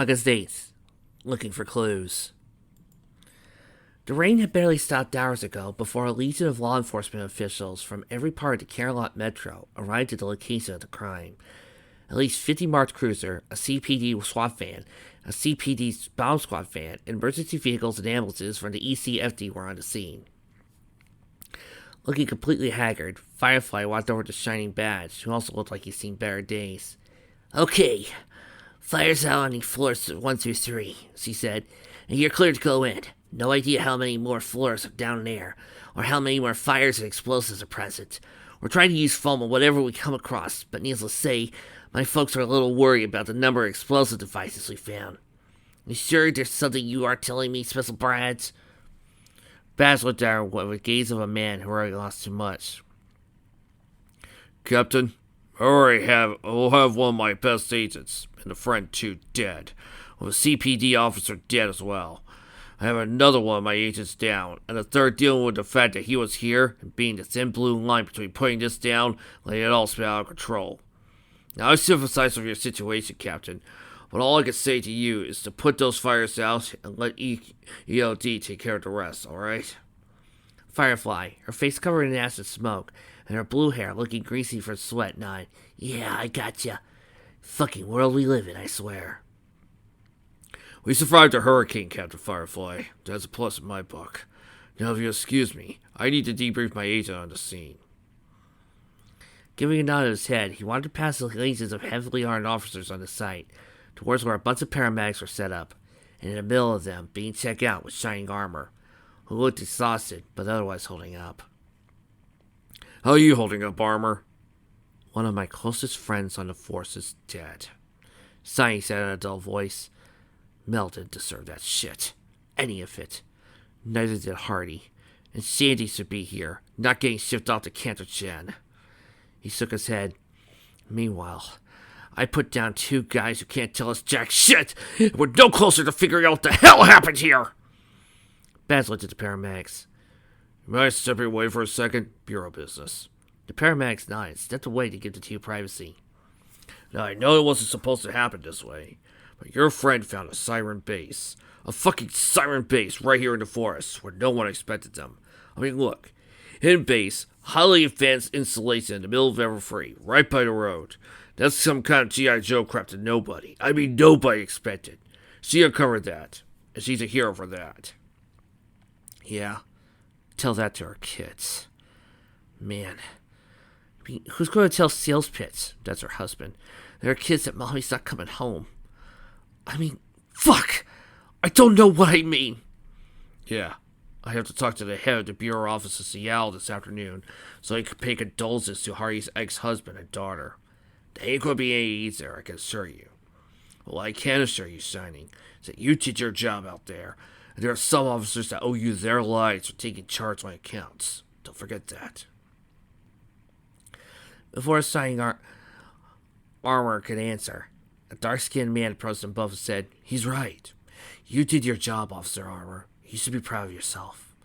August 8th. Looking for clues. The rain had barely stopped hours ago before a legion of law enforcement officials from every part of the Carolot Metro arrived at the location of the crime. At least 50 marked cruiser, a CPD SWAT van, a CPD bomb squad van, and emergency vehicles and ambulances from the ECFD were on the scene. Looking completely haggard, Firefly walked over to Shining Badge, who also looked like he'd seen better days. "Okay, fire's out on the floors 1 through 3, she said, and you're cleared to go in. No idea how many more floors are down there, or how many more fires and explosives are present. We're trying to use foam on whatever we come across, but needless to say, my folks are a little worried about the number of explosive devices we found. You sure there's something you are telling me, Special Brads?" Baz looked at her with the gaze of a man who already lost too much. "Captain, I'll have one of my best agents, and a friend too, dead, with a CPD officer dead as well. I have another one of my agents down, and a third dealing with the fact that he was here and being the thin blue line between putting this down and letting it all spin out of control. Now, I sympathize with your situation, Captain, but all I can say to you is to put those fires out and let ELD take care of the rest, alright?" Firefly, her face covered in acid smoke, and her blue hair looking greasy from sweat, nodded. "Yeah, I gotcha. Fucking world we live in, I swear." "We survived a hurricane, Captain Firefly. That's a plus in my book. Now, if you excuse me, I need to debrief my agent on the scene." Giving a nod of his head, he wanted to pass the legions of heavily armed officers on the site, towards where a bunch of paramedics were set up, and in the middle of them, being checked out with shining armor, who looked exhausted, but otherwise holding up. "How are you holding up, Armor?" "One of my closest friends on the force is dead," Sonny said in a dull voice. "Mel didn't deserve that shit. Any of it. Neither did Hardy. And Sandy should be here, not getting shipped off to Cantor Chen." He shook his head. "Meanwhile, I put down 2 guys who can't tell us jack shit. We're no closer to figuring out what the hell happened here." Baz looked at the paramedics. "May I step away for a second? Bureau business." The paramedics nodded, stepped away to give the 2 privacy. "Now, I know it wasn't supposed to happen this way, but your friend found a siren base. A fucking siren base right here in the forest, where no one expected them. I mean, look. Hidden base, highly advanced installation in the middle of Everfree, right by the road. That's some kind of G.I. Joe crap that nobody expected. She uncovered that, and she's a hero for that." "Yeah, tell that to our kids. Man, I mean, who's going to tell Sales Pitts, that's her husband, there are kids that Mommy's not coming home? I mean, fuck! I don't know what I mean." "Yeah, I have to talk to the head of the Bureau office in Seattle this afternoon so he can pay condolences to Hardy's ex-husband and daughter. There ain't going to be any easier, I can assure you. Well, I can assure you, Shining, is that you did your job out there, and there are some officers that owe you their lives for taking charge when it counts. Don't forget that." Before Shining Armor could answer, a dark-skinned man approached them both and said, "He's right. You did your job, Officer Armor. You should be proud of yourself."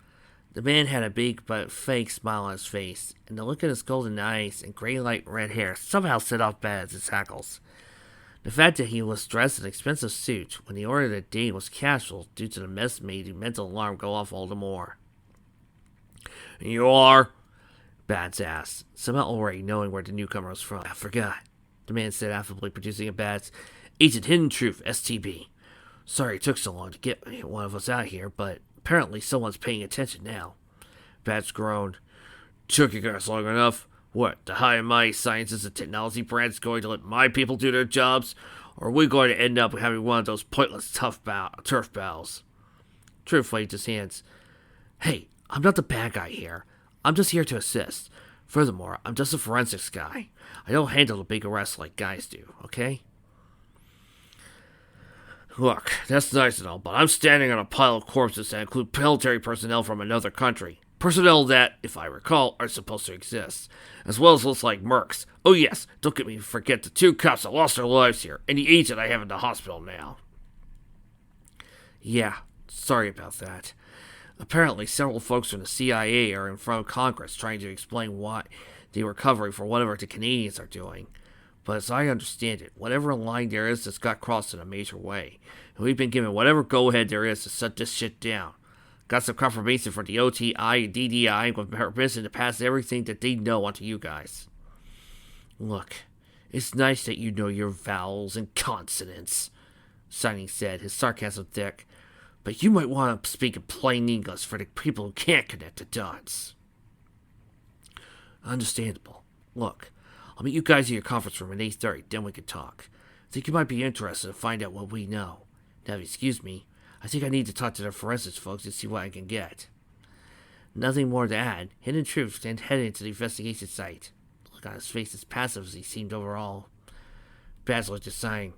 The man had a big but fake smile on his face, and the look in his golden eyes and gray light red hair somehow set off Baz's hackles. The fact that he was dressed in an expensive suit when he ordered a date was casual due to the mess made the mental alarm go off all the more. "You are?" Baz asked, somehow already knowing where the newcomer was from. "I forgot," the man said affably, producing a badge. "Agent Hidden Truth, STB. Sorry it took so long to get one of us out here, but apparently someone's paying attention now." Baz groaned. "Took you guys long enough? What, the high and mighty sciences and technology branch going to let my people do their jobs? Or are we going to end up having one of those pointless turf battles?" Truth waved his hands. "Hey, I'm not the bad guy here. I'm just here to assist. Furthermore, I'm just a forensics guy. I don't handle the big arrests like guys do, okay?" "Look, that's nice and all, but I'm standing on a pile of corpses that include military personnel from another country. Personnel that, if I recall, are supposed to exist, as well as looks like mercs. Oh yes, don't get me to forget the 2 cops that lost their lives here, and the agent I have in the hospital now." "Yeah, sorry about that. Apparently, several folks from the CIA are in front of Congress trying to explain why they were covering for whatever the Canadians are doing. But as I understand it, whatever line there is just got crossed in a major way. And we've been given whatever go-ahead there is to shut this shit down. Got some confirmation from the OTI and DDI with permission to pass everything that they know onto you guys. Look, it's nice that you know your vowels and consonants, Shining said, his sarcasm thick. But you might want to speak in plain English for the people who can't connect the dots. Understandable. Look, I'll meet you guys in your conference room at 8:30, then we can talk. I think you might be interested to find out what we know. Now, if you excuse me, I think I need to talk to the forensics folks and see what I can get. Nothing more to add. Hidden Troops then headed into the investigation site. The look on his face as passive as he seemed overall. Bachelor just sighing.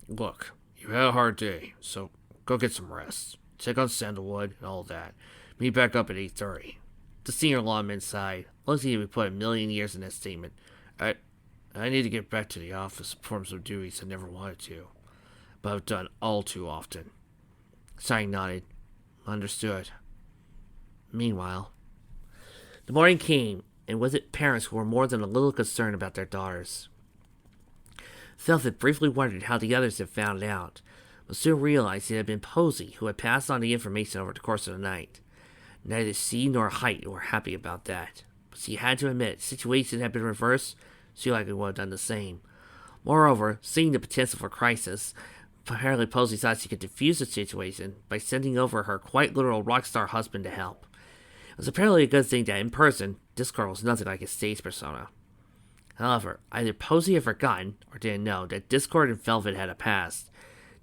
Look, you had a hard day, so go get some rest. Check on Sandalwood and all that. Meet back up at 8:30. The senior lawman sighed. Looks like we put a million years in that statement. I need to get back to the office and perform some duties I never wanted to, but I've done all too often. Shining nodded. Understood. Meanwhile, the morning came, and with it parents who were more than a little concerned about their daughters. Velvet briefly wondered how the others had found out, but soon realized it had been Posey who had passed on the information over the course of the night. Neither she nor Height were happy about that, but she had to admit, if the situation had been reversed, she likely would have done the same. Moreover, seeing the potential for crisis, apparently Posey thought she could defuse the situation by sending over her quite literal rock star husband to help. It was apparently a good thing that in person, Discord was nothing like his stage persona. However, either Posey had forgotten, or didn't know, that Discord and Velvet had a past,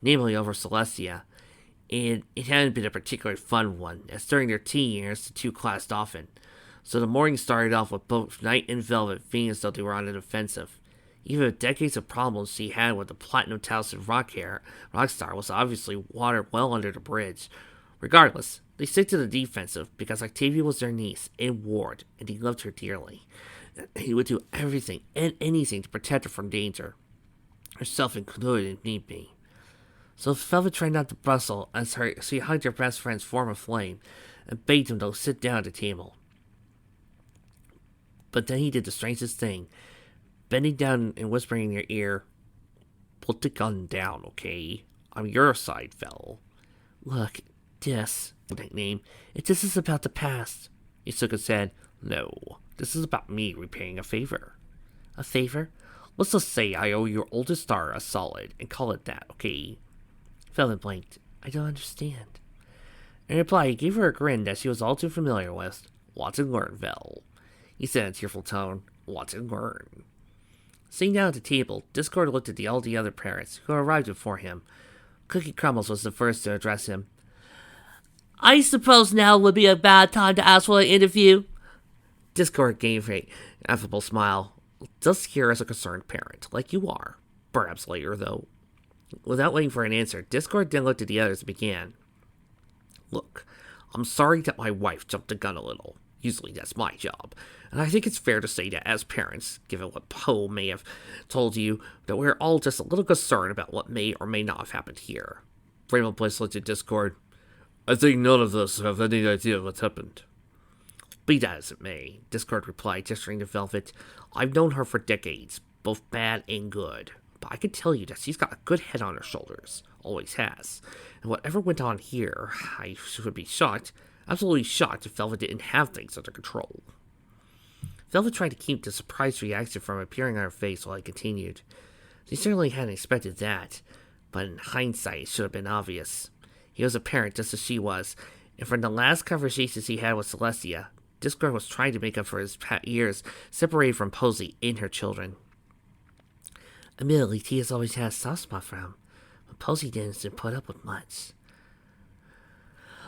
namely over Celestia, and it hadn't been a particularly fun one, as during their teen years the two clashed often. So the morning started off with both Knight and Velvet feeling as though they were on the defensive. Even with decades of problems she had with the platinum-talented rockstar was obviously water well under the bridge. Regardless, they stick to the defensive because Octavia was their niece and ward, and he loved her dearly. He would do everything and anything to protect her from danger, herself included if need be. So Velvet tried not to bustle as she hugged her best friend's former flame and begged him to sit down at the table. But then he did the strangest thing, bending down and whispering in your ear, "Put the gun down, okay? I'm your side, Vel." "Look, this nickname, if this is about the past," Isuka said. "No, this is about me repaying a favor." "A favor?" "Let's just say I owe your oldest star a solid, and call it that, okay?" Velvet blinked. "I don't understand." In reply, he gave her a grin that she was all too familiar with. "Watch and learn, Vel," he said in a tearful tone. "Watch and learn." Sitting down at the table, Discord looked at all the other parents, who arrived before him. Cookie Crumbles was the first to address him. "I suppose now would be a bad time to ask for an interview?" Discord gave an affable smile. "Just here as a concerned parent, like you are. Perhaps later, though." Without waiting for an answer, Discord then looked at the others and began. "Look, I'm sorry that my wife jumped the gun a little. Usually that's my job. And I think it's fair to say that as parents, given what Poe may have told you, that we're all just a little concerned about what may or may not have happened here." Rainbow Bliss looked at Discord. "I think none of us have any idea what's happened." "Be that as it may," Discord replied, gesturing to Velvet, "I've known her for decades, both bad and good. But I can tell you that she's got a good head on her shoulders. Always has. And whatever went on here, I would be shocked, absolutely shocked if Velvet didn't have things under control." Velvet tried to keep the surprised reaction from appearing on her face while he continued. She certainly hadn't expected that, but in hindsight it should have been obvious. He was a parent just as she was, and from the last conversations he had with Celestia, Discord was trying to make up for his years separated from Posey and her children. Admittedly, Tia's always had a soft spot for him, but Posey didn't put up with much.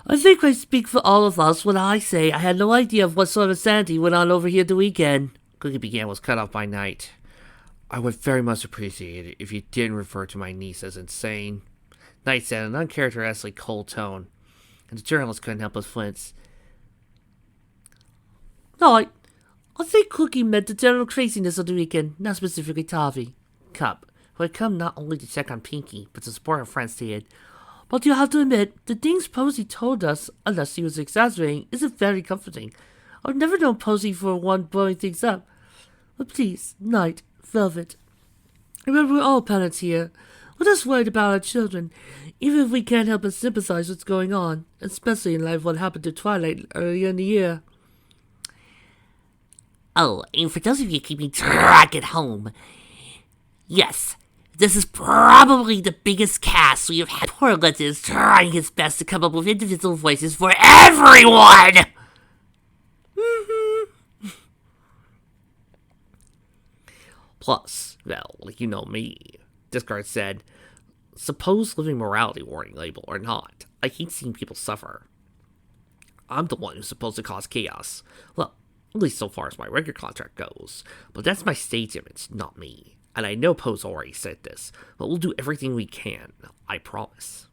"I think I speak for all of us when I say I had no idea of what sort of sanity went on over here the weekend," Cookie began, was cut off by Knight. "I would very much appreciate it if you didn't refer to my niece as insane," Knight said in an uncharacteristically cold tone, and the journalist couldn't help but flinch. "No, I think Cookie meant the general craziness of the weekend, not specifically Tavi." Cup, who had come not only to check on Pinky, but to support her friend, stated, "But you have to admit, the things Posey told us, unless he was exaggerating, isn't very comforting. I've never known Posey for one blowing things up. But please, Knight, Velvet." Remember, we're all parents here. We're just worried about our children, even if we can't help but sympathize with what's going on, especially in light of what happened to Twilight earlier in the year. Oh, and for those of you keeping track at home, yes, this is probably the biggest cast we have had. Poor Linton is trying his best to come up with individual voices for everyone! Plus, well, you know me, Discard said, suppose living morality warning label or not, I hate seeing people suffer. I'm the one who's supposed to cause chaos. Well, at least so far as my record contract goes. But that's my stage image, not me. And I know Poe's already said this, but we'll do everything we can. I promise.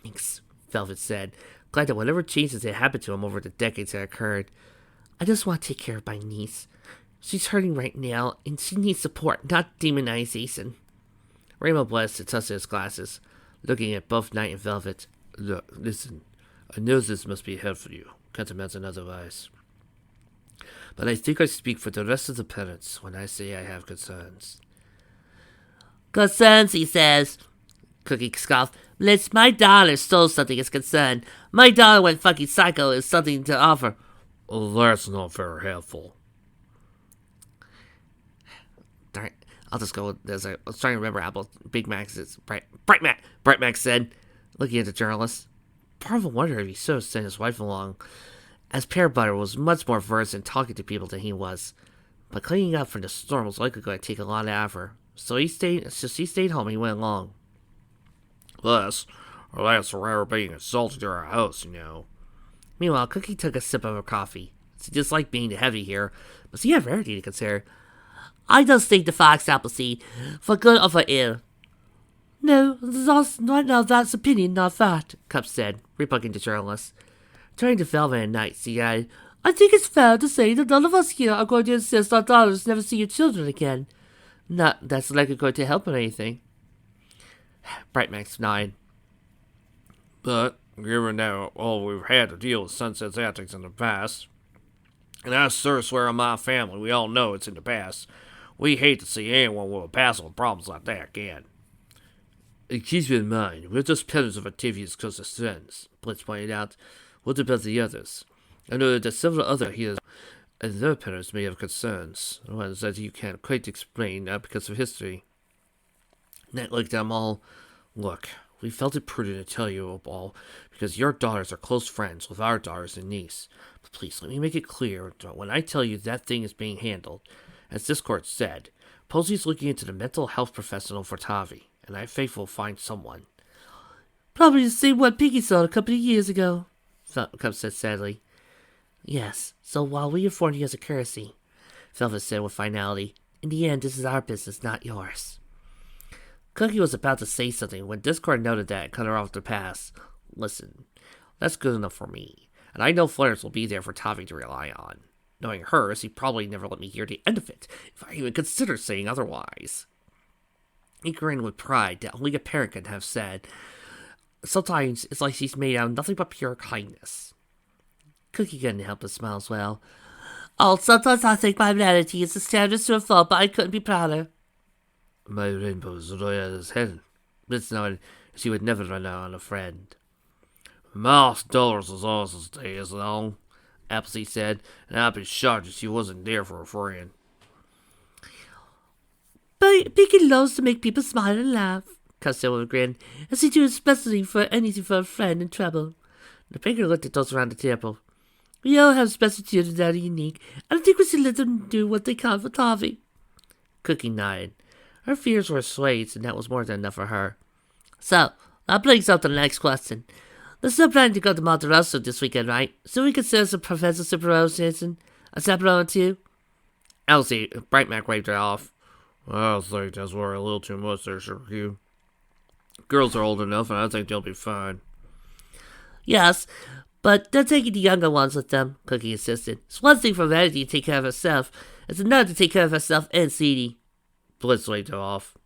Thanks, Velvet said, glad that whatever changes had happened to him over the decades that occurred. I just want to take care of my niece. She's hurting right now, and she needs support, not demonization. Rainbow blessed adjusted his glasses, looking at both Knight and Velvet. Look, listen, I know this must be hell for you. Can't imagine otherwise. But I think I speak for the rest of the parents when I say I have concerns. Concerns, he says. Cookie scoffed. Blitz, my daughter stole something as concerned. My daughter went fucking psycho is something to offer. Oh, that's not very helpful. Darn it. I'll just go with this. I was trying to remember Apple. Big Max is Bright Max said, looking at the journalist. Part of a wonder if he should have sent his wife along, as Pear Butter was much more versed in talking to people than he was. But cleaning up from the storm was likely going to take a lot of effort. So she stayed home and he went along. Plus, that's rare being assaulted to our house, you know. Meanwhile, Cookie took a sip of her coffee. She disliked being the heavy here, but she had rarity to consider. I just think the fox apple seed, for good or for ill. No, right now that's opinion, not fact, Cup said, rebuking the journalist. Turning to Velvet and Knight, she added, I think it's fair to say that none of us here are going to insist our daughters never see your children again. Not that's likely going to help in anything. Bright Max nodded. But, given now all we've had to deal with Sunset's antics in the past, and I swear on my family, we all know it's in the past, we hate to see anyone with a past with problems like that again. And keep in mind, we're just parents of Octavia's closest friends, Blitz pointed out. What about the others? I know that several other heroes and their parents may have concerns, ones that you can't quite explain because of history. Nat looked at them all. Look, we felt it prudent to tell you all because your daughters are close friends with our daughters and niece. But please, let me make it clear that when I tell you that thing is being handled, as Discord said, Posey's looking into the mental health professional for Tavi, and I'm faithful will find someone. Probably the same one Pinky saw a couple of years ago, Cup said sadly. Yes, so while we informed you as a courtesy, Velvet said with finality, in the end, this is our business, not yours. Cookie was about to say something when Discord noted that and cut her off the pass. Listen, that's good enough for me, and I know Flares will be there for Tavi to rely on. Knowing her, she'd probably never let me hear the end of it, if I even considered saying otherwise. He grinned with pride that only a parent can have said. Sometimes it's like she's made out of nothing but pure kindness. Cookie couldn't help but smile as well. Oh, sometimes I think my vanity is a standard to a fault, but I couldn't be prouder. My rainbow's royal as hell. Blitz nodded. She would never run out on a friend. $1 million is also stay as long, Appleseed said, and I'd be shocked if she wasn't there for a friend. But Pinky loves to make people smile and laugh, Cup said with a grin, as he do especially for anything for a friend in trouble. The baker looked at those around the table. We all have special children that are unique, and I think we should let them do what they can for Tavi. Cookie nodded. Her fears were assuaged, and that was more than enough for her. So, that brings up the next question. They're still planning to go to Monte Rosso this weekend, right? So we could send some Professor Superosis and a chaperone too? Elsie, Bright Mac waved her off. I think that's worrying a little too much there, Sir Q. Girls are old enough, and I think they'll be fine. Yes, but they're taking the younger ones with them, Cookie insisted. It's one thing for Vanity to take care of herself. It's another to take care of herself and Seedy. Blitz waved her off.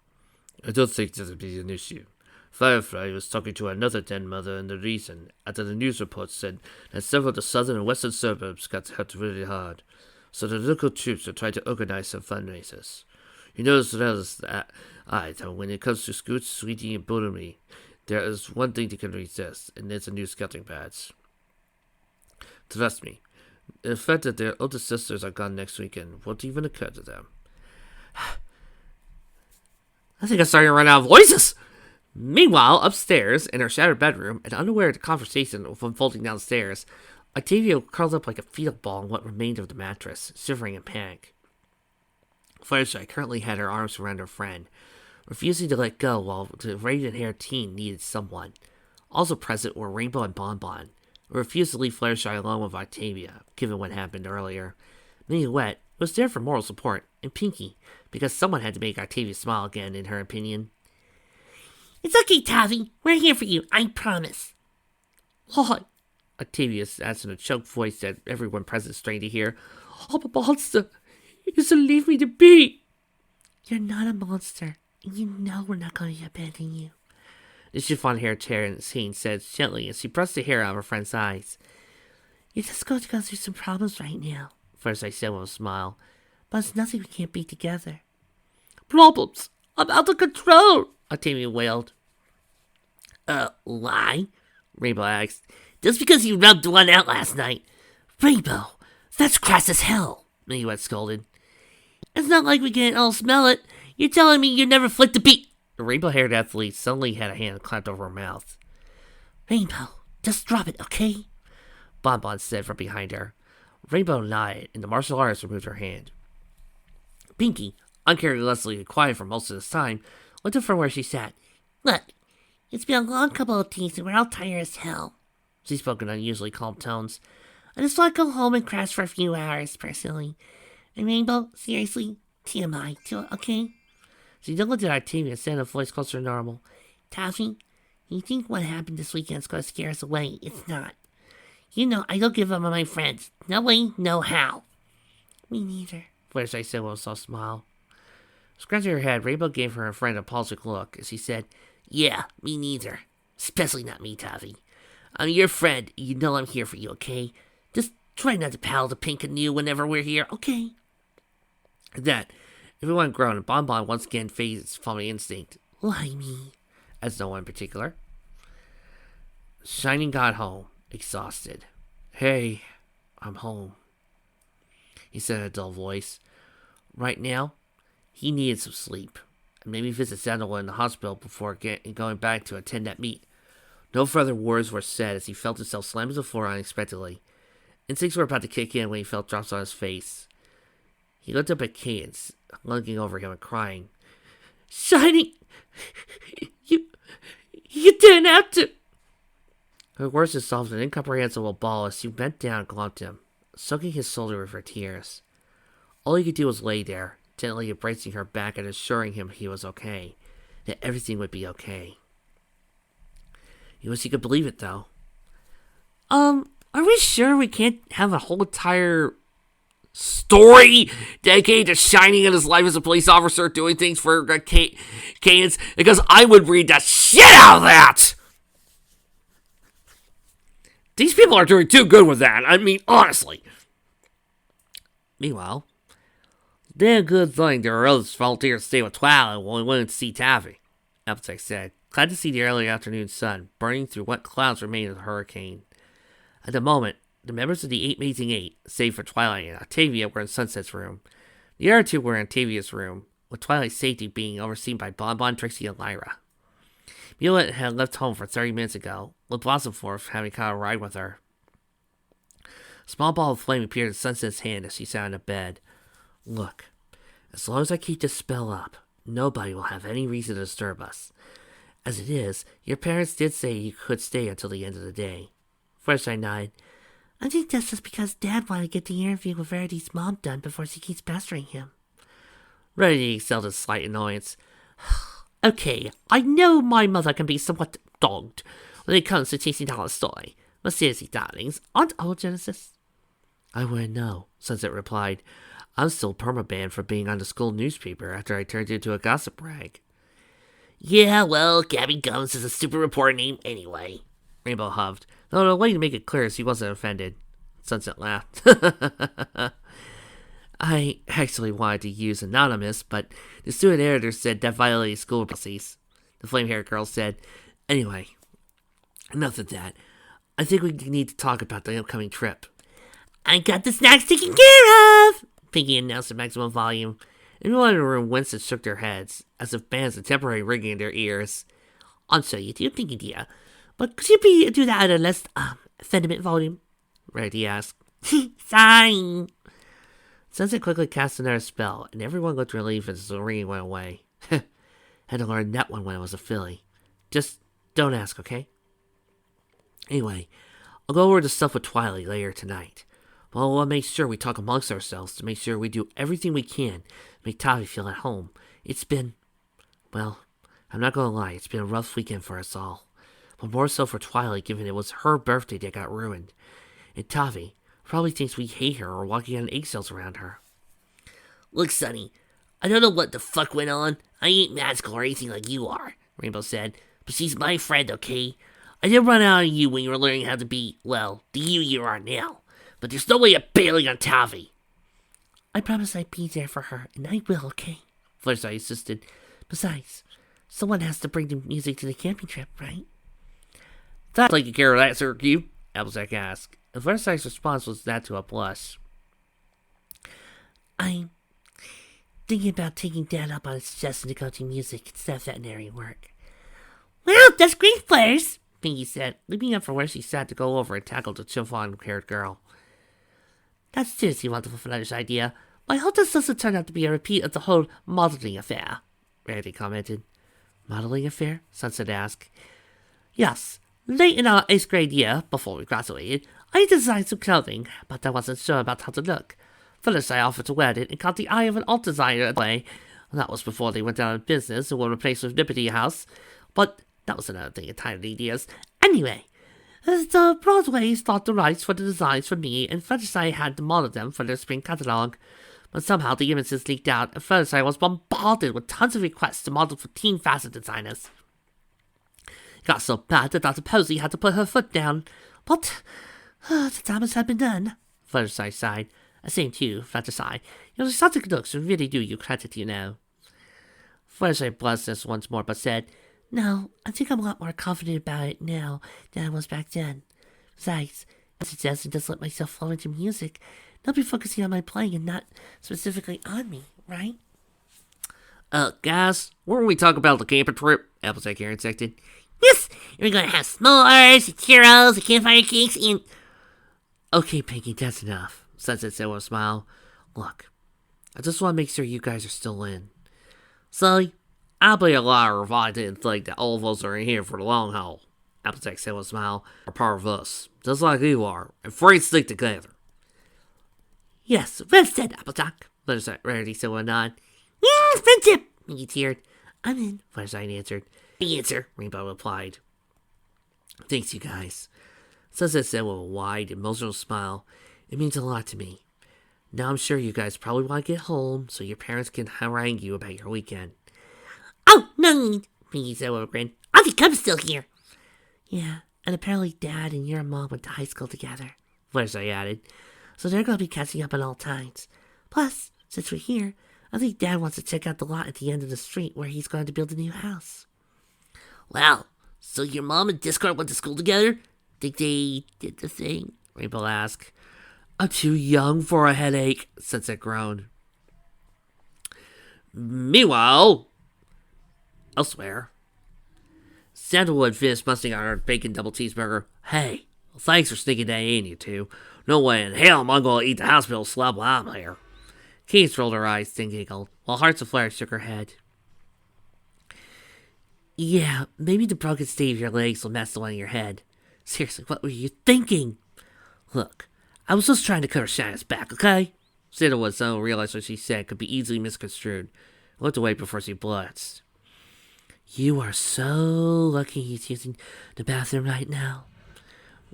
I don't think that'll be an issue. Firefly was talking to another den mother in the region after the news reports said that several of the southern and western suburbs got hit really hard, so the local troops are trying to organize some fundraisers. He knows that though, when it comes to Scoots, Sweetie, and Butterme, there is one thing they can resist, and it's a new scouting pads. Trust me, the fact that their older sisters are gone next weekend won't even occur to them. I think I'm starting to run out of voices. Meanwhile, upstairs, in her shattered bedroom, and unaware of the conversation unfolding downstairs, Octavia curled up like a fetal ball in what remained of the mattress, shivering in panic. Fluttershy currently had her arms around her friend, refusing to let go while the radiant-haired teen needed someone. Also present were Rainbow and Bonbon, who refused to leave Fluttershy alone with Octavia, given what happened earlier. Minuet was there for moral support, and Pinkie, because someone had to make Octavia smile again, in her opinion. It's okay, Taffy. We're here for you, I promise. What? Octavia asked in a choked voice that everyone present strained to hear. I'm a monster. You should leave me to be. You're not a monster, and you know we're not going to abandon you. The chiffon-haired teen said gently as she brushed the hair out of her friend's eyes. You're just going to go through some problems right now, First I said with a smile. but it's nothing we can't beat together. Problems? I'm out of control, Octavia wailed. Why? Rainbow asked. Just because you rubbed one out last night. Rainbow, that's crass as hell, Minuet scolded. It's not like we can't all smell it. You're telling me you never flicked a beat. The rainbow-haired athlete suddenly had a hand clamped over her mouth. Rainbow, just drop it, okay? Bonbon said from behind her. Rainbow nodded, and the martial artist removed her hand. Pinkie, uncharacteristically quiet for most of this time, looked up from where she sat. Look, it's been a long couple of days and we're all tired as hell. She spoke in unusually calm tones. I just want to go home and crash for a few hours, personally. And Rainbow, seriously, TMI, okay? She then looked at Octavia and said in a voice closer to normal. Taffy, you think what happened this weekend is going to scare us away? It's not. You know, I don't give up on my friends. No way, no how. Me neither, Fluttershy said with a soft smile. Scratching her head, Rainbow gave her friend a apologetic look as he said, Yeah, me neither. Especially not me, Taffy. I'm your friend. You know I'm here for you, okay? Just try not to pal to Pink and you whenever we're here, okay? At that, everyone groaned and Bonbon once again faced its family instinct. Why me? As no one in particular. Shining got home, exhausted. Hey, I'm home, he said in a dull voice. Right now, he needed some sleep, and maybe visit Sandoval in the hospital before going back to attend that meet. No further words were said as he felt himself slam to the floor unexpectedly. Instincts were about to kick in when he felt drops on his face. He looked up at Cadence, looking over him and crying. Shining! You didn't have to! Her words dissolved in an incomprehensible ball as she bent down and glomped him, soaking his shoulder with her tears. All he could do was lay there, gently embracing her back and assuring him he was okay, that everything would be okay. He wished he could believe it, though. Are we sure we can't have a whole entire story dedicated to Shining in his life as a police officer doing things for Cadence? Because I would read the shit out of that! These people are doing too good with that. I mean, honestly. Meanwhile, damn good thing there were others volunteers to stay with Twilight when we went to see Taffy, Applejack said, glad to see the early afternoon sun burning through what clouds remained of the hurricane. At the moment, the members of the Eight Amazing Eight, save for Twilight and Octavia, were in Sunset's room. The other two were in Octavia's room, with Twilight's safety being overseen by Bonbon, Trixie, and Lyra. Mulet had left home for 30 minutes ago, with Blossomforth having caught a ride with her. A small ball of flame appeared in Sunset's hand as she sat on the bed. Look, as long as I keep this spell up, nobody will have any reason to disturb us. As it is, your parents did say you could stay until the end of the day. First I nodded. I think that's just because Dad wanted to get the interview with Verity's mom done before she keeps pestering him. Rarity exhaled a slight annoyance. Okay, I know my mother can be somewhat dogged when it comes to chasing down a story, but seriously, darlings, aren't all Genesis? I wouldn't know, Sunset replied. I'm still permabanned for being on the school newspaper after I turned into a gossip rag. Yeah, well, Gabby Gums is a stupid reporter name anyway. Rainbow huffed, though the way to make it clear is he wasn't offended. Sunset laughed. I actually wanted to use anonymous, but the student editor said that violated school policies. The flame-haired girl said, "Anyway, enough of that. I think we need to talk about the upcoming trip." I got the snacks taken care of, Pinky announced at maximum volume. Everyone in the room winced and shook their heads, as if bands had temporary ringing in their ears. I'm sorry, you do, Pinky dear, but could you do that at a less, effeminate volume? Rarity asked. Sorry. Sunset quickly cast another spell, and everyone looked relieved as the ringing went away. Had to learn that one when I was a filly. Just don't ask, okay? Anyway, I'll go over the stuff with Twilight later tonight. But I'll make sure we talk amongst ourselves to make sure we do everything we can to make Tavi feel at home. It's been, well, I'm not gonna lie, it's been a rough weekend for us all. But more so for Twilight, given it was her birthday that got ruined. And Tavi probably thinks we hate her or walking on eggshells around her. Look, Sonny, I don't know what the fuck went on. I ain't magical or anything like you are, Rainbow said. But she's my friend, okay? I did run out on you when you were learning how to be, well, the you are now. But there's no way of bailing on Tavi. I promise I'd be there for her, and I will, okay? Fluttershy insisted. Besides, someone has to bring the music to the camping trip, right? That's like you care of that, Sir Q, Applejack asked. And Fluttershy's response was that to a blush. I'm thinking about taking Dad up on his suggestion to go to music instead of veterinary work. Well, that's great, Flares, Pinky said, leaping up from where she sat to go over and tackle the chiffon-haired girl. That's seriously wonderful Fluttershy idea, but I hope this doesn't turn out to be a repeat of the whole modeling affair, Rarity commented. Modeling affair? Sunset asked. Yes. Late in our 8th grade year, before we graduated, I designed some clothing, but I wasn't sure about how to look. Fluttershy offered to wear it and caught the eye of an art designer at the way. That was before they went out of business and were replaced with Liberty House. But that was another thing in tiny ideas. Anyway, the Broadways thought the rights for the designs for me, and Fluttershy had to model them for their spring catalog. But somehow the images leaked out, and Fluttershy was bombarded with tons of requests to model for teen fashion designers. It got so bad that Dr. Posey had to put her foot down. But the damage had been done, Fluttershy sighed. Same to you, Fluttershy. You're such a good looks and really do you credit, you know. Fluttershy blushed this once more, but said, No, I think I'm a lot more confident about it now than I was back then. Besides, I suggest I just let myself flow into music. Not be focusing on my playing and not specifically on me, right? Guys, weren't we talking about the camping trip? Applejack here insected. Yes, we're gonna have s'mores, and churros, and campfire cakes, and... Okay, Pinky, that's enough, Sunset said with a smile. Look, I just want to make sure you guys are still in. Sully, I'll be a liar if I didn't think that all of us are in here for the long haul, Applejack said with a smile. Are part of us, just like you are, and free to stick together. Yes, well said, Applejack, Rarity said with a nod. Friendship, Pinky teared. I'm in, Fluttershy answered. The answer, Rainbow replied. Thanks, you guys. Sunset said with a wide, emotional smile. It means a lot to me. Now I'm sure you guys probably want to get home so your parents can harangue you about your weekend. Oh, no need, Pinky said with a grin. I think I'm still here. Yeah, and apparently Dad and your mom went to high school together, Fluttershy added. So they're going to be catching up on all times. Plus, since we're here, I think Dad wants to check out the lot at the end of the street where he's going to build a new house. Wow, so your mom and Discord went to school together? Think they did the thing? Rainbow asked. I'm too young for a headache, Sunset groaned. Meanwhile, elsewhere, Sandalwood finished musting on her bacon double cheeseburger. Hey, well, thanks for sneaking that in, you two. No way in hell am I going to eat the hospital slab while I'm here. Keith rolled her eyes and giggled, while Hearts of Flare shook her head. Yeah, maybe the broken state of your legs will mess the one in your head. Seriously, what were you thinking? Look, I was just trying to cover Shanna's back, okay? Sandalwood suddenly realized what she said could be easily misconstrued. Looked away before she blushed. You are so lucky he's using the bathroom right now,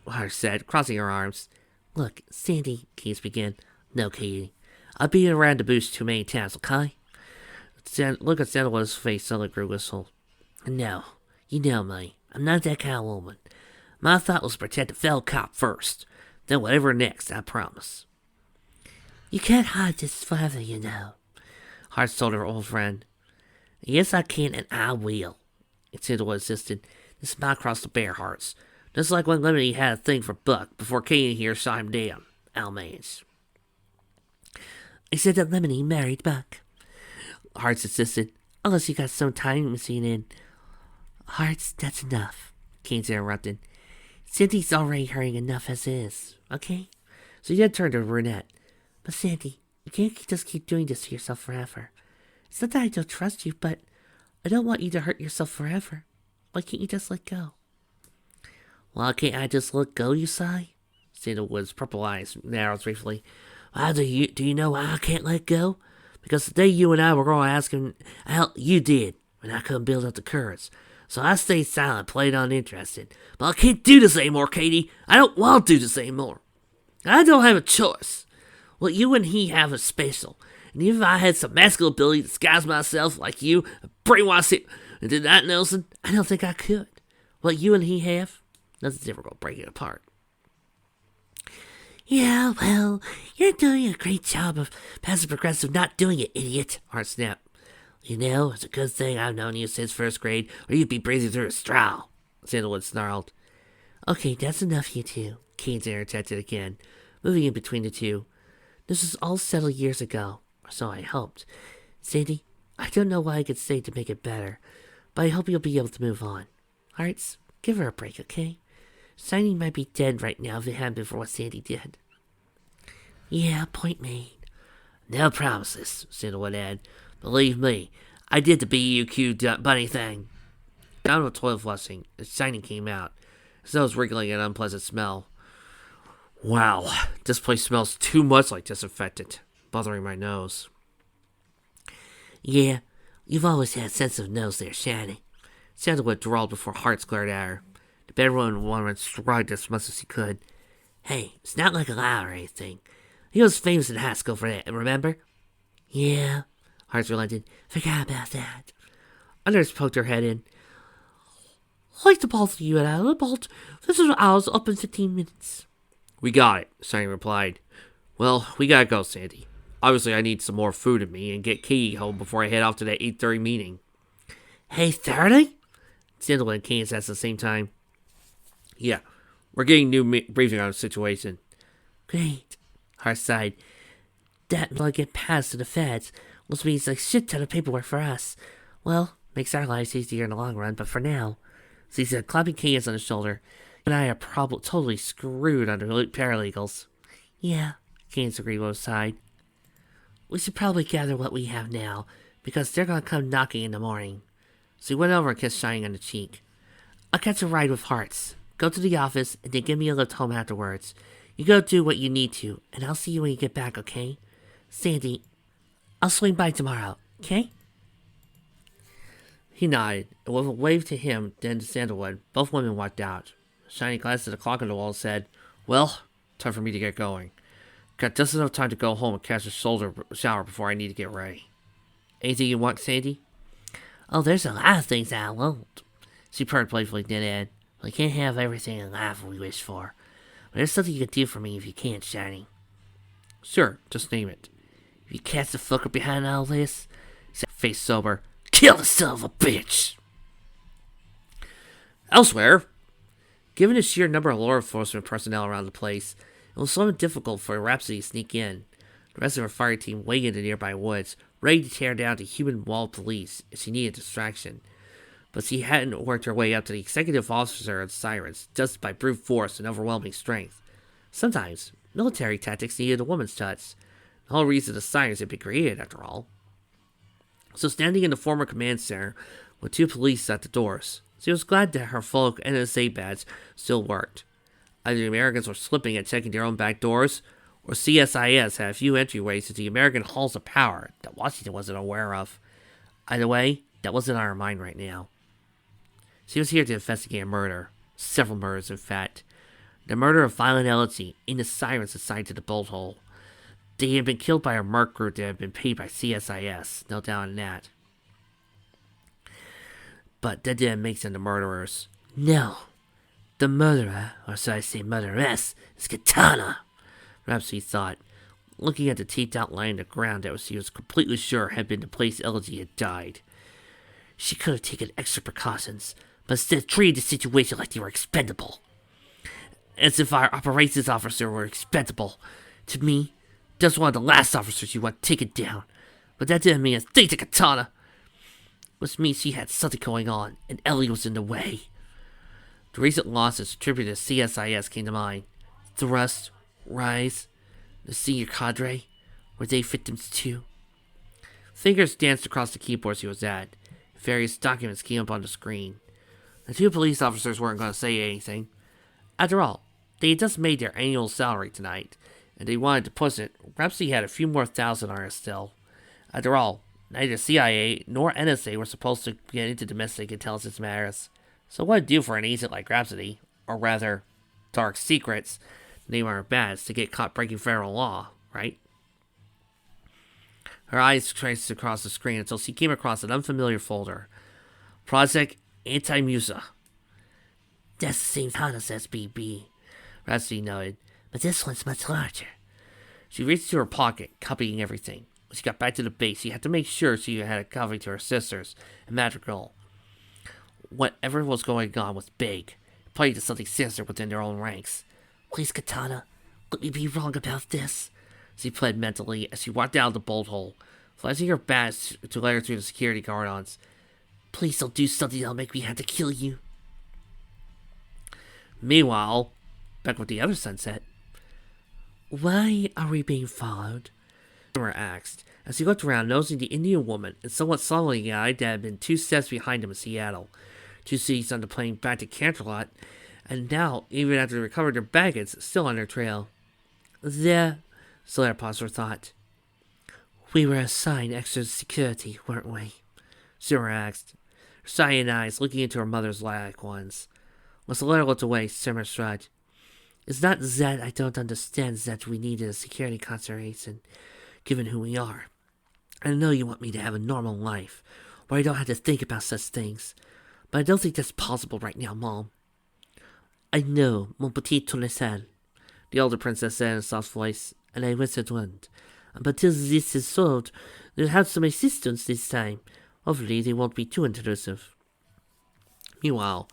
Heart said, crossing her arms. Look, Sandy, Keith began. No, Katie. I've been around the bush too many times, okay? Look at Sandalwood's face suddenly grew wistful. No, you know me. I'm not that kind of woman. My thought was to protect the fell cop first. Then whatever next, I promise. You can't hide this forever, you know. Hearts told her old friend. Yes, I can, and I will. Sandalwood insisted. The smile crossed the bear hearts. Just like when Lemony had a thing for Buck before Katie here shot him down. Al managed. I said that Lemony married Buck. Hearts insisted. Unless you got some time machine in. Hearts, that's enough. Keynes interrupted. Sandy's already hurrying enough as is, okay? So he then turned to Brunette. But Sandy, you can't just keep doing this to yourself forever. It's not that I don't trust you, but I don't want you to hurt yourself forever. Why can't you just let go? Why can't I just let go, you sigh? Sandalwood's purple eyes narrowed briefly. Well, do you know why I can't let go? Because the day you and I were going to ask him how you did, when I couldn't build up the courage. So I stayed silent, played uninterested. But I can't do this anymore, Katie. I don't want to do this anymore. I don't have a choice. What you and he have is special. And even if I had some magical ability to disguise myself like you, brainwash it, and did that, Nelson, I don't think I could. What you and he have, nothing's ever going to break it apart. Yeah, well, you're doing a great job of passive progressive not doing it, idiot, Art snapped. You know, it's a good thing I've known you since first grade, or you'd be breathing through a straw, Sandalwood snarled. Okay, that's enough, you two, Keynes interjected again, moving in between the two. This was all settled years ago, or so I hoped. Sandy, I don't know what I could say to make it better, but I hope you'll be able to move on. Hearts, give her a break, okay? Shiny might be dead right now if it hadn't been for what Sandy did. Yeah, point made. No promises, Sandalwood added. Believe me, I did the BUQ bunny thing. Down with toilet flushing, as Shiny came out. His nose wriggling an unpleasant smell. Wow, this place smells too much like disinfectant, bothering my nose. Yeah, you've always had a sensitive nose there, Shiny. Sandalwood drawled before Hearts glared at her. The bedroom woman shrugged as much as he could. Hey, it's not like a lie or anything. He was famous in high school for that, remember? Yeah, Hearts relented. Forgot about that. Others poked her head in. Like the both of you and I, the bolt. This is ours up in 15 minutes. We got it, Shiny replied. Well, we gotta go, Sandy. Obviously, I need some more food in me and get Katie home before I head off to that 8:30 meeting. 8:30? Sandalwood and Keynes at the same time. Yeah, we're getting new briefing on the situation. Great, Hart sighed. That will get passed to the feds, which means a shit ton of paperwork for us. Well, makes our lives easier in the long run, but for now, he said, clapping Keynes on his shoulder, and I are probably totally screwed under paralegals. Yeah, Keynes agreed with a sigh. We should probably gather what we have now, because they're gonna come knocking in the morning. So he went over and kissed Shiny on the cheek. I'll catch a ride with Hearts. Go to the office, and then give me a lift home afterwards. You go do what you need to, and I'll see you when you get back, okay? Sandy, I'll swing by tomorrow, okay? He nodded, and with a wave to him, then to Sandalwood, both women walked out. Shiny glanced at the clock on the wall and said, Well, time for me to get going. Got just enough time to go home and catch a shower before I need to get ready. Anything you want, Sandy? Oh, there's a lot of things I won't. She purred playfully, then added, We can't have everything in life we wish for. But there's something you can do for me if you can't, Shiny. Sure, just name it. If you catch the fucker behind all this, face sober, kill the son of a bitch! Elsewhere, given the sheer number of law enforcement personnel around the place, it was somewhat difficult for Rhapsody to sneak in. The rest of her fire team waited in the nearby woods, ready to tear down the human wall police if she needed distraction. But she hadn't worked her way up to the executive officer of the Sirens just by brute force and overwhelming strength. Sometimes, military tactics needed a woman's touch. The whole reason the Sirens had been created, after all. So standing in the former command center with two police at the doors, she was glad that her folk NSA badge still worked. Either the Americans were slipping at checking their own back doors, or CSIS had a few entryways to the American halls of power that Washington wasn't aware of. Either way, that wasn't on her mind right now. She was here to investigate a murder. Several murders, in fact. The murder of Violent Elegy in the Sirens assigned to the bolt hole. They had been killed by a merc group that had been paid by CSIS, no doubt in that. But that didn't make them the murderers. No. The murderer, or should I say murderess, is Katana, Rhapsody thought. looking at the taped outline on the ground that he was completely sure had been the place Elegy had died. She could have taken extra precautions, but instead treated the situation like they were expendable. As if our operations officer were expendable. To me, just one of the last officers you want taken down. But that didn't mean a thing to Katana. Which means she had something going on, and Ellie was in the way. The recent losses attributed to CSIS came to mind. Thrust, Rise, the senior cadre, were they victims too? Fingers danced across the keyboards he was at. Various documents came up on the screen. The two police officers weren't going to say anything. After all, they had just made their annual salary tonight, and they wanted to push it. Perhaps he had a few more thousand on her still. After all, neither CIA nor NSA were supposed to get into domestic intelligence matters. So what would it do for an agent like Rhapsody, or rather, Dark Secrets, name on her badge, to get caught breaking federal law, right? Her eyes traced across the screen until she came across an unfamiliar folder. Project Anti-Musa. That's the same font as SBB. Rhapsody nodded. But this one's much larger. She reached into her pocket, copying everything. When she got back to the base, she had to make sure she had a copy to her sisters and Madrigal. Whatever was going on was big. It played to something sinister within their own ranks. Please, Katana, let me be wrong about this. She pled mentally as she walked down the bolt hole, flashing her badge to let her through the security guard-ons. Please don't do something that'll make me have to kill you. Meanwhile, back with the other sunset. Why are we being followed? Simmer asked, as he looked around, noticing the Indian woman and somewhat sullenly guy that had been 2 steps behind him in Seattle, 2 cities on the plane back to Canterlot, and now, even after they recovered their baggage, still on their trail. Solaire paused for thought. We were assigned extra security, weren't we? Simmer asked, her cyan eyes looking into her mother's lilac ones. When Solaire looked away, Simmer shrugged. It's not that I don't understand that we needed a security consideration, given who we are. I know you want me to have a normal life, where I don't have to think about such things, but I don't think that's possible right now, Mom. I know, mon petit tournesol, the older princess said in a soft voice, and I whispered wind. But until this is solved, we'll have some assistance this time. Hopefully they won't be too intrusive. Meanwhile,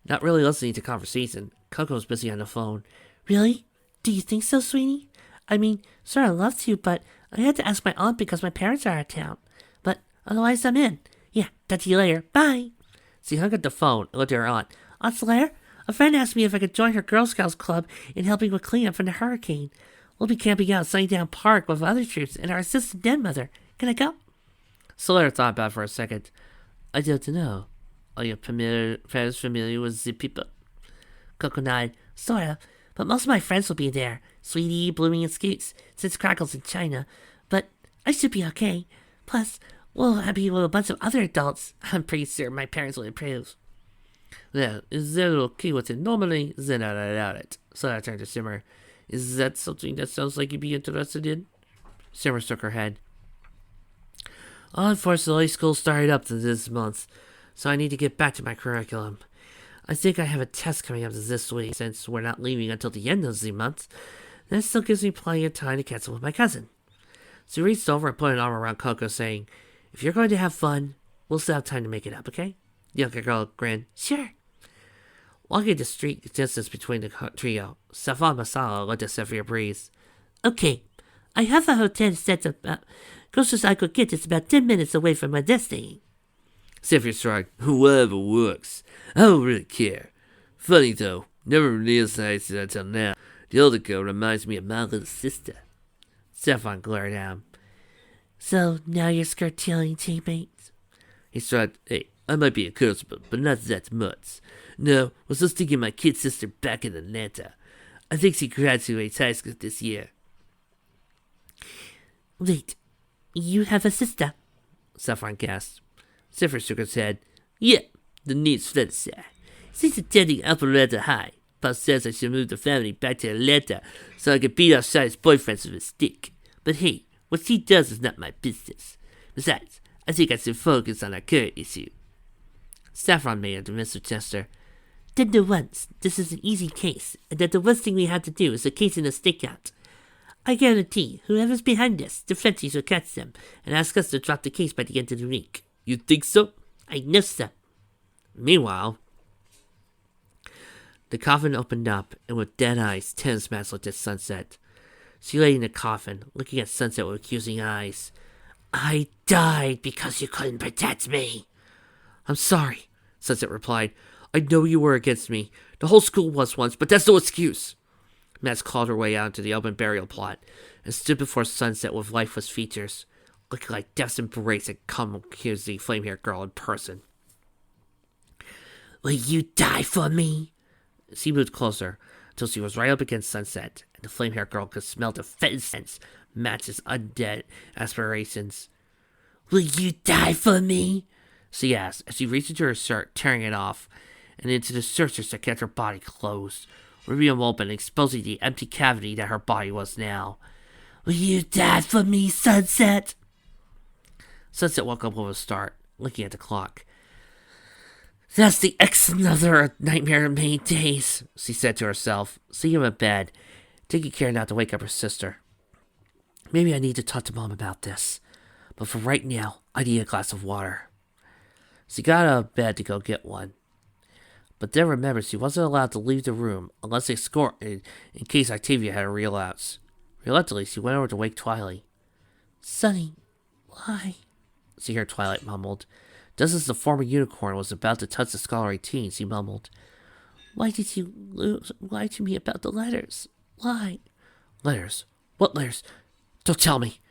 not really listening to conversation, Coco was busy on the phone. Really? Do you think so, sweetie? I mean, sure, I'd love to, but I had to ask my aunt because my parents are out of town. But otherwise, I'm in. Yeah, talk to you later. Bye. She hung up the phone and looked at her aunt. Aunt Solaire, a friend asked me if I could join her Girl Scouts club in helping with cleanup from the hurricane. We'll be camping out at Sunnydown Park with other troops and our assistant den mother. Can I go? Solaire thought about it for a second. I don't know. Are your friends familiar with the people? Coco nodded. Sort of. But most of my friends will be there. Sweetie, Blooming, and Scoots, since Crackle's in China. But I should be okay. Plus, we'll be with a bunch of other adults. I'm pretty sure my parents will approve. Well, is that okay with it normally? Then I doubt it. So I turned to Simmer. Is that something that sounds like you'd be interested in? Simmer shook her head. Unfortunately, school started up this month, so I need to get back to my curriculum. I think I have a test coming up this week, since we're not leaving until the end of the month. That still gives me plenty of time to catch up with my cousin. She reached over and put an arm around Coco, saying, If you're going to have fun, we'll still have time to make it up, okay? The younger girl grinned. Sure. Walking the street distance between the trio, Safan Masala looked at Zephyr Breeze. Okay, I have a hotel set up closest I could get is about 10 minutes away from my destiny. Zephyr shrugged. Whatever works. I don't really care. Funny though, never realized it until now. The older girl reminds me of my little sister. Stefan glared at him. So now you're skirtailing teammates? He shrugged. Hey, I might be a curse, but not that much. No, I was just thinking my kid sister back in Atlanta. I think she graduates high school this year. Wait, you have a sister? Saffron gasped. Zephyr shook his head. Yeah, the niece Felicity. She's attending Alpharetta High. Pop says I should move the family back to Atlanta so I can beat up Shai's boyfriends with a stick. But hey, what she does is not my business. Besides, I think I should focus on our current issue. Saffron made a dismissive gesture. Then the once, this is an easy case, and that the worst thing we have to do is a case in a stakeout. I guarantee whoever's behind this, the Frenchies will catch them and ask us to drop the case by the end of the week. You think so? I know so. Meanwhile, the coffin opened up, and with dead eyes, Tennis Mask looked at Sunset. She lay in the coffin, looking at Sunset with accusing eyes. I died because you couldn't protect me. I'm sorry, Sunset replied. I know you were against me. The whole school was once, but that's no excuse. Mask clawed her way out into the open burial plot and stood before Sunset with lifeless features, looking like Death's embrace had come accuse the flame-haired girl in person. Will you die for me? She moved closer until she was right up against Sunset, and the flame-haired girl could smell the fetid scents match his undead aspirations. Will you die for me? She asked as she reached into her shirt, tearing it off, and into the sutures that kept her body closed, ripping them open, exposing the empty cavity that her body was now. Will you die for me, Sunset? Sunset woke up with a start, looking at the clock. That's the X another nightmare of many days, she said to herself, sitting in bed, taking care not to wake up her sister. Maybe I need to talk to Mom about this, but for right now, I need a glass of water. She got out of bed to go get one, but then remembered she wasn't allowed to leave the room unless escorted in case Octavia had a relapse. Reluctantly, she went over to wake Twilight. Sonny, why? She heard Twilight mumbled. Just as the former unicorn was about to touch the scholarly teen, she mumbled, Why did you lie to me about the letters? Why? Letters? What letters? Don't tell me.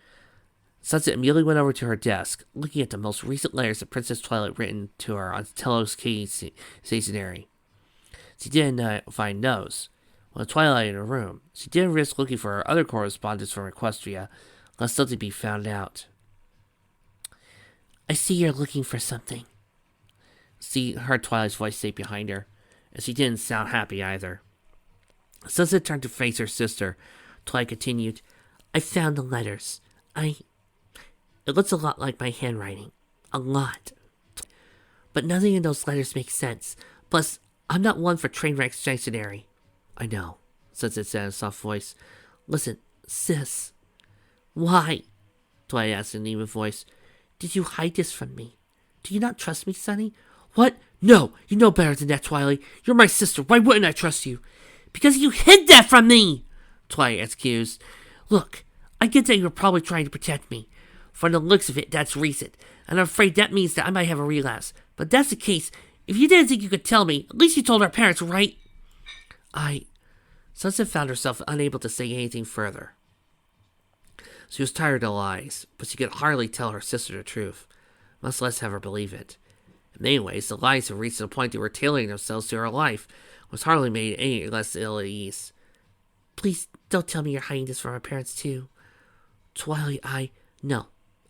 Sunset immediately went over to her desk, looking at the most recent letters that Princess Twilight written to her on Telos Key stationery. She didn't find those. With Twilight in her room, she didn't risk looking for her other correspondence from Equestria, lest something be found out. I see you're looking for something. She heard Twilight's voice say behind her, and she didn't sound happy either. Sunset turned to face her sister. Twilight continued, I found the letters. It looks a lot like my handwriting. A lot. But nothing in those letters makes sense. Plus, I'm not one for train wreck dictionary. I know, Sunset said in a soft voice. Listen, sis. Why? Twilight asked in an even voice. Did you hide this from me? Do you not trust me, Sonny? What? No, you know better than that, Twilight. You're my sister. Why wouldn't I trust you? Because you hid that from me! Twilight accused. Look, I get that you're probably trying to protect me. From the looks of it, that's recent, and I'm afraid that means that I might have a relapse. But if that's the case, if you didn't think you could tell me, at least you told our parents, right? Sunset found herself unable to say anything further. She was tired of lies, but she could hardly tell her sister the truth, much less have her believe it. In many ways, the lies had reached the point they were tailoring themselves to her life, was hardly made any less ill at ease. Please don't tell me you're hiding this from our parents too. Twilight, No,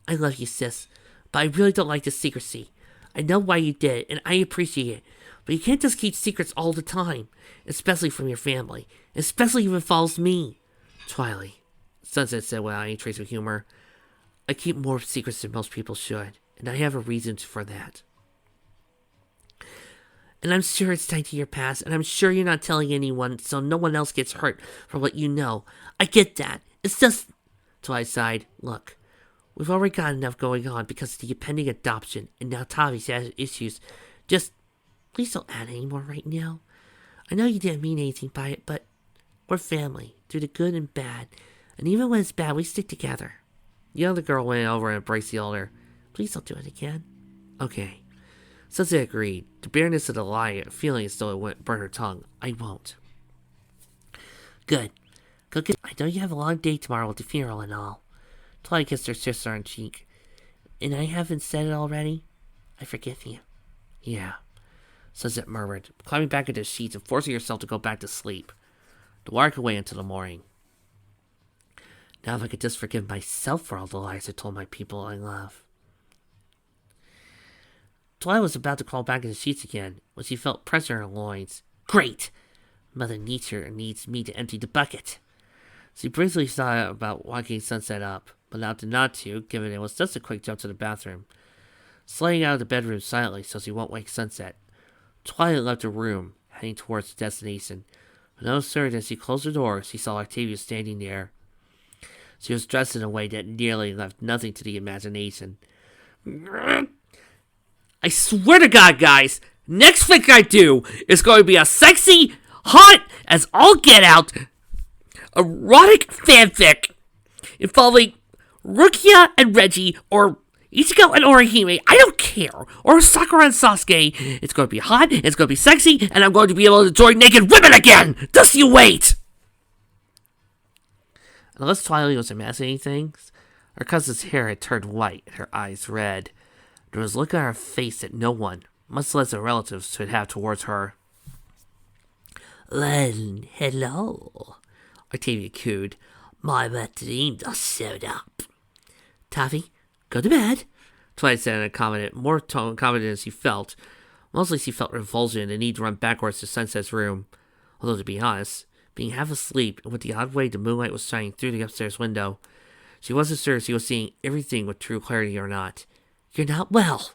I love you, sis, but I really don't like this secrecy. I know why you did it, and I appreciate it, but you can't just keep secrets all the time, especially from your family, especially if it involves me. Twilight, Sunset said without any trace of humor, I keep more secrets than most people should, and I have a reason for that. And I'm sure it's tied to your past, and I'm sure you're not telling anyone so no one else gets hurt from what you know. I get that. It's just... Twilight sighed. Look, we've already got enough going on because of the pending adoption, and now Tavi's has issues. Just, please don't add any more right now. I know you didn't mean anything by it, but we're family, through the good and bad. And even when it's bad, we stick together. The other girl went over and embraced the elder. Please don't do it again. Okay. Sunset agreed. The bitterness of the lie, feeling as though it wouldn't burn her tongue. I won't. Good. Go get... I know you have a long day tomorrow with the funeral and all. Twilight kissed her sister on the cheek. And I haven't said it already? I forgive you. Yeah. Sunset murmured, climbing back into the sheets and forcing herself to go back to sleep. To walk away until the morning. Now if I could just forgive myself for all the lies I told my people I love. Twilight was about to crawl back into the sheets again when she felt pressure in her loins. Great! Mother Nature needs me to empty the bucket. She briefly thought about waking Sunset up, but opted not to, given it was just a quick jump to the bathroom. Sliding out of the bedroom silently so she won't wake Sunset, Twilight left her room, heading towards the destination. But no sooner than she closed the door, she saw Octavia standing there. She was dressed in a way that nearly left nothing to the imagination. I swear to God, guys, next fic I do is going to be a sexy, hot as all get out, erotic fanfic involving Rukia and Reggie, or Ichigo and Orihime, I don't care, or Sakura and Sasuke. It's going to be hot, it's going to be sexy, and I'm going to be able to join naked women again! Just you wait! Unless Twilight was imagining things, her cousin's hair had turned white and her eyes red. There was a look on her face that no one, much less her relatives, should have towards her. Well, hello. Octavia cooed. My wet dream just showed up. Taffy, go to bed, Twilight said in a confident as she felt. Mostly she felt revulsion and the need to run backwards to Sunset's room. Although, to be honest, being half asleep and with the odd way the moonlight was shining through the upstairs window, she wasn't sure if she was seeing everything with true clarity or not. You're not well,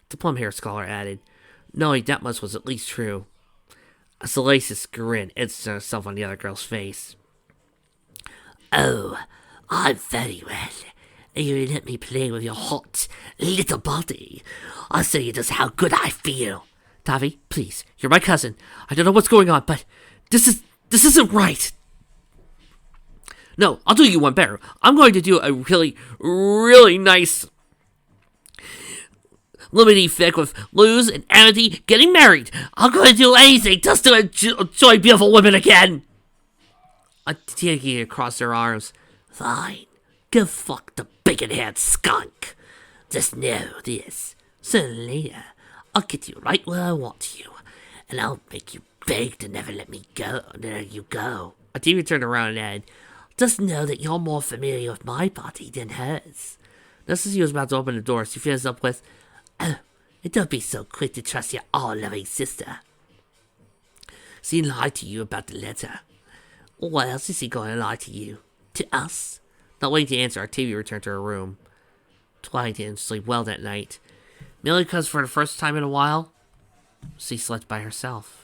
the plum-haired scholar added, knowing that much was at least true. A salacious grin etched itself on the other girl's face. Oh, I'm very well. You let me play with your hot little body. I'll show you just how good I feel. Taffy, please, you're my cousin. I don't know what's going on, but this isn't right. No, I'll do you one better. I'm going to do a really, really nice limited fic with Luz and Amity getting married. I'm going to do anything just to enjoy beautiful women again. Octavia crossed her arms. Fine. Go fuck the bacon-haired skunk. Just know this. Sooner or later, I'll get you right where I want you. And I'll make you beg to never let me go. There you go. Octavia turned around and added, just know that you're more familiar with my body than hers. Just as he was about to open the door, she finished up with, oh, don't be so quick to trust your all-loving sister. She lied to you about the letter. What else is he going to lie to you? To us? Not waiting to answer, Octavia returned to her room. Twilight didn't sleep well that night, merely because for the first time in a while, she slept by herself.